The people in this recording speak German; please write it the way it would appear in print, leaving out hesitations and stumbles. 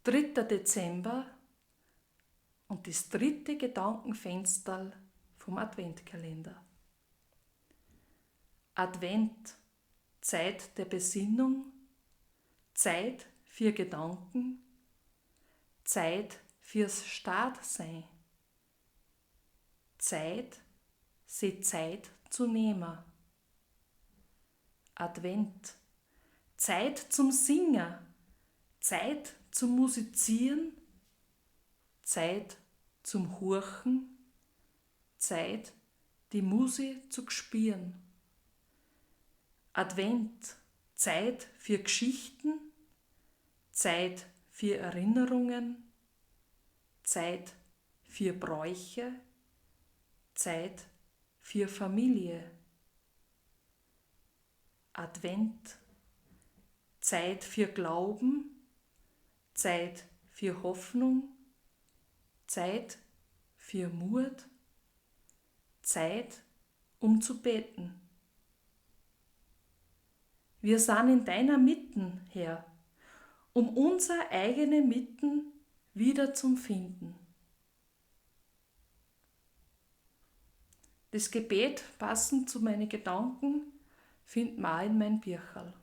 3. Dezember und das 3. Gedankenfensterl vom Adventkalender. Advent, Zeit der Besinnung, Zeit für Gedanken, Zeit fürs Startsein, Zeit, sich Zeit zu nehmen. Advent, Zeit zum Singen, Zeit zum Musizieren, Zeit zum Horchen, Zeit, die Musik zu gspieren. Advent, Zeit für Geschichten, Zeit für Erinnerungen, Zeit für Bräuche, Zeit für Familie. Advent, Zeit für Glauben, Zeit für Hoffnung, Zeit für Mut, Zeit um zu beten. Wir sind in deiner Mitten, Herr, um unsere eigene Mitten wieder zum Finden. Das Gebet passend zu meinen Gedanken findet man auch in mein Bücherl.